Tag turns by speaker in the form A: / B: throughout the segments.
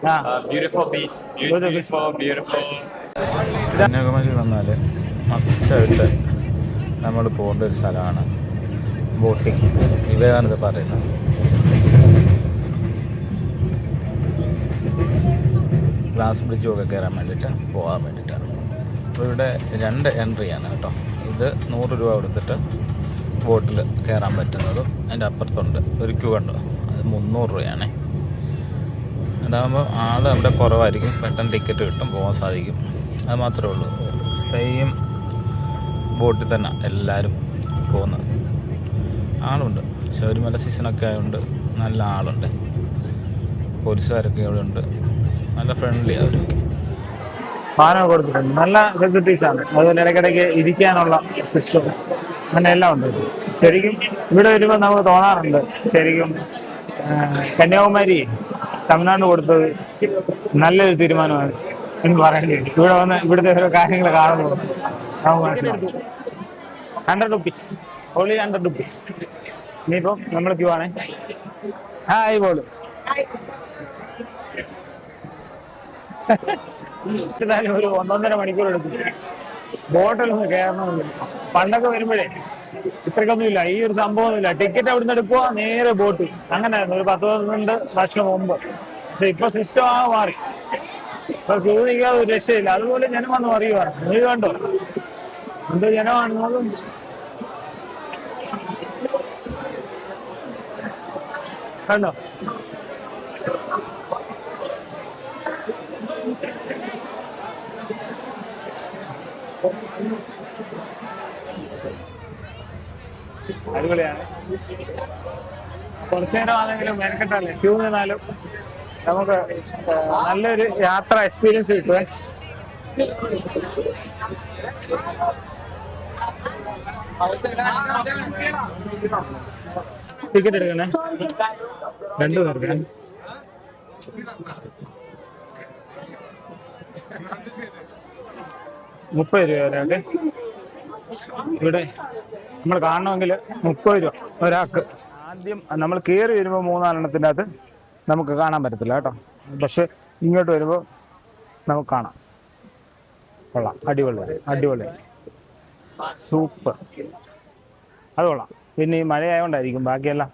A: Beautiful beach. Beautiful, beautiful.
B: Kanyakumari വന്നാൽ മസ്റ്റായിട്ട് നമ്മൾ പോകേണ്ട ഒരു സ്ഥലമാണ് ബോട്ടിങ്. വിവേകാനന്ദ പറയുന്നത് ഗ്ലാസ് ബ്രിഡ്ജുമൊക്കെ കയറാൻ വേണ്ടിയിട്ട് പോകാൻ വേണ്ടിയിട്ടാണ്. അപ്പോൾ ഇവിടെ 2 എൻട്രിയാണ് കേട്ടോ. ഇത് 100 രൂപ കൊടുത്തിട്ട് ബോട്ടിൽ കയറാൻ പറ്റുന്നതും അതിൻ്റെ അപ്പുറത്തുണ്ട് ഒരു ക്യൂ ഉണ്ടോ, അത് 300 രൂപയാണേ. അതാകുമ്പോൾ ആൾ അവിടെ കുറവായിരിക്കും, പെട്ടെന്ന് ടിക്കറ്റ് കിട്ടും, പോകാൻ സാധിക്കും. അത് മാത്രമേ ഉള്ളൂ. സെയിം ബോട്ടിൽ തന്നെ എല്ലാവരും പോകുന്നത്. ആളുണ്ട്, ശബരിമല സീസണൊക്കെ ആയതുകൊണ്ട് നല്ല ആളുണ്ട്. പോലീസുകാരൊക്കെ ഇവിടെ ഉണ്ട്, നല്ല ഫ്രണ്ട്ലി അവരൊക്കെ.
C: പാനൊക്കെ കൊടുത്തിട്ടുണ്ട്, നല്ല ഫെസിലിറ്റീസാണ്. അതുപോലെ ഇടയ്ക്കിടയ്ക്ക് ഇരിക്കാനുള്ള സിസ്റ്റം അങ്ങനെ എല്ലാം ഉണ്ട്. ശരിക്കും ഇവിടെ വരുമ്പോൾ നമുക്ക് തോന്നാറുണ്ട് ശരിക്കും കന്യാകുമാരി തമിഴ്നാട് കൊടുത്തത് നല്ലൊരു തീരുമാനമാണ് എന്ന് പറയേണ്ടി വരും. ഇവിടെ വന്ന് ഇവിടുത്തെ ഓരോ കാര്യങ്ങൾ കാണുമ്പോൾ നമുക്ക് മനസ്സിലാവും. 100 റുപ്പീസ്, ഓൺലി 100 റുപ്പീസ്. ഇനിയിപ്പം നമ്മൾ ക്യൂ ആണേ. ഹായ് പോലും എന്തായാലും ഒരു 1.5 മണിക്കൂർ എടുക്കും ബോട്ടിലൊന്ന് കയറണമെന്നില്ല. പണ്ടൊക്കെ വരുമ്പോഴേ ഇത്രക്കൊന്നുമില്ല, ഈ ഒരു സംഭവമൊന്നുമില്ല. ടിക്കറ്റ് അവിടുന്ന് എടുക്കുക, നേരെ ബോട്ട്. അങ്ങനെയായിരുന്നു ഒരു 10-12 വർഷം മുമ്പ്. പക്ഷെ ഇപ്പൊ സിസ്റ്റം മാറി. ഇപ്പൊ ക്യൂ നിൽക്കാതെ ഒരു രക്ഷയില്ല. അതുപോലെ ജനം വന്ന് അറിയുവാണ്. നീ കണ്ടോ എന്ത് ജനമാണെന്നതും. കണ്ടോ അടിപൊളിയാണ്. കുറച്ചു നേരം ആണെങ്കിലും മെനക്കെട്ടല്ലേ ക്യൂ നിന്നാലും നമുക്ക് നല്ലൊരു യാത്ര എക്സ്പീരിയൻസ് കിട്ടുവേ. ടിക്കറ്റ് എടുക്കണേ 2 പേർക്ക് 30 രൂപ ഒരാൾക്ക്. ഇവിടെ നമ്മൾ കാണണമെങ്കിൽ 30 രൂപ ഒരാൾക്ക്. ആദ്യം നമ്മൾ കയറി വരുമ്പോൾ 3-4 അകത്ത് നമുക്ക് കാണാൻ പറ്റത്തില്ല കേട്ടോ. പക്ഷെ ഇങ്ങോട്ട് വരുമ്പോൾ നമുക്ക് കാണാം. കൊള്ളാം, അടിപൊളി അടിപൊളി, സൂപ്പർ. അത് കൊള്ളാം. പിന്നെ ഈ മഴയായതുകൊണ്ടായിരിക്കും ബാക്കിയെല്ലാം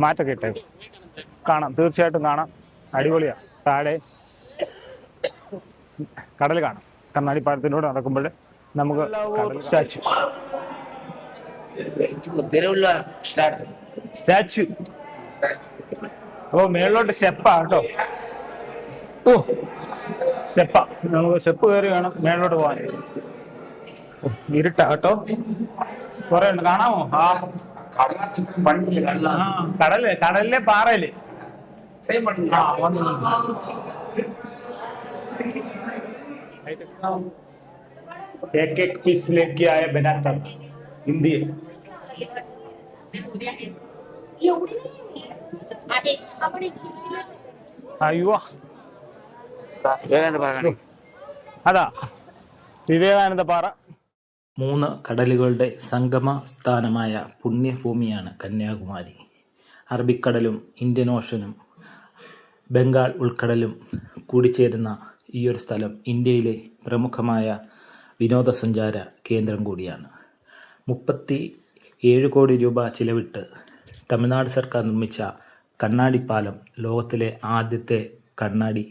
C: മാറ്റൊക്കെ ഇട്ടേക്കും. കാണാം, തീർച്ചയായിട്ടും കാണാം. അടിപൊളിയാണ്. താഴെ കടൽ കാണാം. കണ്ണാടിപ്പാലത്തിലൂടെ നടക്കുമ്പോൾ നമുക്ക് സ്റ്റാച്ചു സ്റ്റാച്ചു അപ്പൊ മേളിലോട്ട് സ്റ്റെപ്പാ കേട്ടോ. ഓ സ്റ്റെപ്പാ, നമുക്ക് സ്റ്റെപ്പ് കയറി വേണം മേളിലോട്ട് പോകാൻ. ഇരുട്ടാ കേട്ടോ, കുറെ ഉണ്ട്. കാണാമോ? കടലിലെ പാറയില് एक पीस लेके आया बनाता हिंदी അയ്യോ അതാ വിവേകാനന്ദ പാറ.
B: 3 കടലുകളുടെ സംഗമ സ്ഥാനമായ പുണ്യഭൂമിയാണ് കന്യാകുമാരി. അറബിക്കടലും ഇന്ത്യൻ ഓഷനും ബംഗാൾ ഉൾക്കടലും കൂടിച്ചേരുന്ന ഈ ഒരു സ്ഥലം ഇന്ത്യയിലെ പ്രമുഖമായ വിനോദസഞ്ചാര കേന്ദ്രം കൂടിയാണ്. 37 കോടി രൂപ ചിലവിട്ട് തമിഴ്നാട് സർക്കാർ നിർമ്മിച്ച കണ്ണാടിപ്പാലം ലോകത്തിലെ ആദ്യത്തെ കണ്ണാടി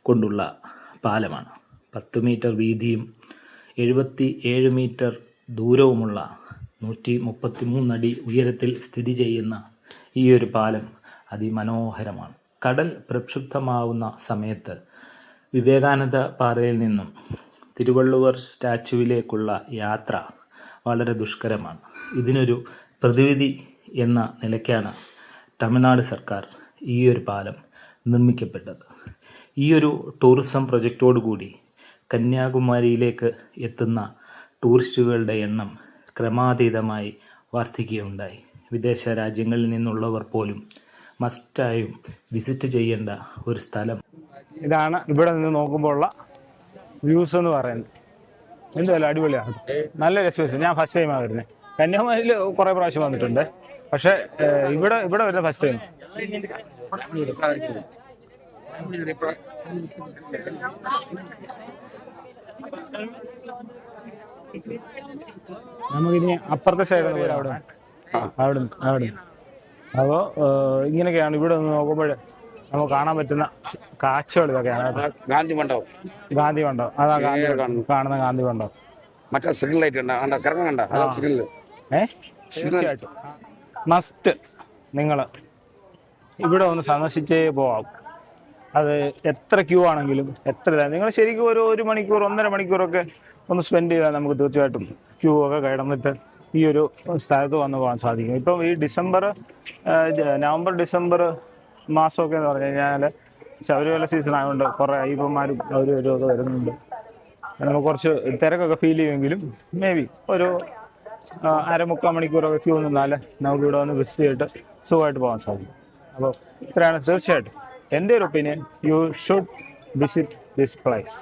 B: കൊണ്ടുള്ള പാലമാണ്. 10 മീറ്റർ വീതിയും 77 മീറ്റർ ദൂരവുമുള്ള 133 അടി ഉയരത്തിൽ സ്ഥിതി ചെയ്യുന്ന ഈ ഒരു പാലം അതിമനോഹരമാണ്. കടൽ പ്രക്ഷുബ്ധമാവുന്ന സമയത്ത് വിവേകാനന്ദ പാറയിൽ നിന്നും തിരുവള്ളുവർ സ്റ്റാച്യുവിലേക്കുള്ള യാത്ര വളരെ ദുഷ്കരമാണ്. ഇതിനൊരു പ്രതിവിധി എന്ന നിലയ്ക്കാണ് തമിഴ്നാട് സർക്കാർ ഈ ഒരു പാലം നിർമ്മിക്കപ്പെട്ടത്. ഈ ഒരു ടൂറിസം പ്രൊജക്റ്റോടുകൂടി കന്യാകുമാരിയിലേക്ക് എത്തുന്ന ടൂറിസ്റ്റുകളുടെ എണ്ണം ക്രമാതീതമായി വർദ്ധിക്കുകയുണ്ടായി. വിദേശ രാജ്യങ്ങളിൽ നിന്നുള്ളവർ പോലും മസ്റ്റായും വിസിറ്റ് ചെയ്യേണ്ട ഒരു സ്ഥലം.
C: ഇതാണ് ഇവിടെ നിന്ന് നോക്കുമ്പോൾ ഉള്ള വ്യൂസ് എന്ന് പറയുന്നത്. എന്തായാലും അടിപൊളിയാണ്, നല്ലൊരു എക്സ്പീരിയൻസ്. ഞാൻ ഫസ്റ്റ് ടൈമാണ് വരുന്നത്. കന്യാകുമാരിയിൽ കുറേ പ്രാവശ്യം വന്നിട്ടുണ്ട്, പക്ഷേ ഇവിടെ വരുന്ന ഫസ്റ്റ് ടൈം. നമുക്കിനി അപ്പുറത്തെ സൈഡ് അവിടെ അപ്പോൾ ഇങ്ങനെയൊക്കെയാണ് ഇവിടെ നിന്ന് നോക്കുമ്പോൾ നമുക്ക് കാണാൻ പറ്റുന്ന കാഴ്ചകൾ ഇതൊക്കെയാണ്.
D: ഗാന്ധി മണ്ഡപം,
C: ഗാന്ധി മണ്ഡപം, അതാ ഗാന്ധി കാണുന്ന ഗാന്ധി മണ്ഡപം.
D: മറ്റേ സിഗ്നൽ ലൈറ്റ് ഉണ്ട്, കിടങ്ങ കണ്ട സിഗ്നൽ.
C: തീർച്ചയായിട്ടും മസ്റ്റ് നിങ്ങൾ ഇവിടെ ഒന്ന് സന്ദർശിച്ചേ പോവാം. അത് എത്ര ക്യൂ ആണെങ്കിലും നിങ്ങൾ ശരിക്കും ഒരു മണിക്കൂർ 1.5 മണിക്കൂറൊക്കെ ഒന്ന് സ്പെൻഡ് ചെയ്താൽ നമുക്ക് തീർച്ചയായിട്ടും ക്യൂ ഒക്കെ കിടന്നിട്ട് ഈ ഒരു സ്ഥലത്ത് വന്ന് പോകാൻ സാധിക്കും. ഇപ്പം ഈ നവംബർ ഡിസംബർ മാസമൊക്കെ എന്ന് പറഞ്ഞു കഴിഞ്ഞാൽ ശബരിമല സീസൺ ആയതുകൊണ്ട് കുറേ അയ്യപ്പന്മാരും അവരും ഒക്കെ വരുന്നുണ്ട്. നമുക്ക് കുറച്ച് തിരക്കൊക്കെ ഫീൽ ചെയ്യുമെങ്കിലും മേ ബി ഒരു 1/2-3 മണിക്കൂറൊക്കെ ക്യൂ നിന്നാൽ നമുക്ക് ഇവിടെ വന്ന് വിസിറ്റ് ചെയ്തിട്ട് സുഖമായിട്ട് പോകാൻ സാധിക്കും. അപ്പോൾ ഇത്രയാണ് തീർച്ചയായിട്ടും എൻ്റെ ഒരു opinion. You should visit this place.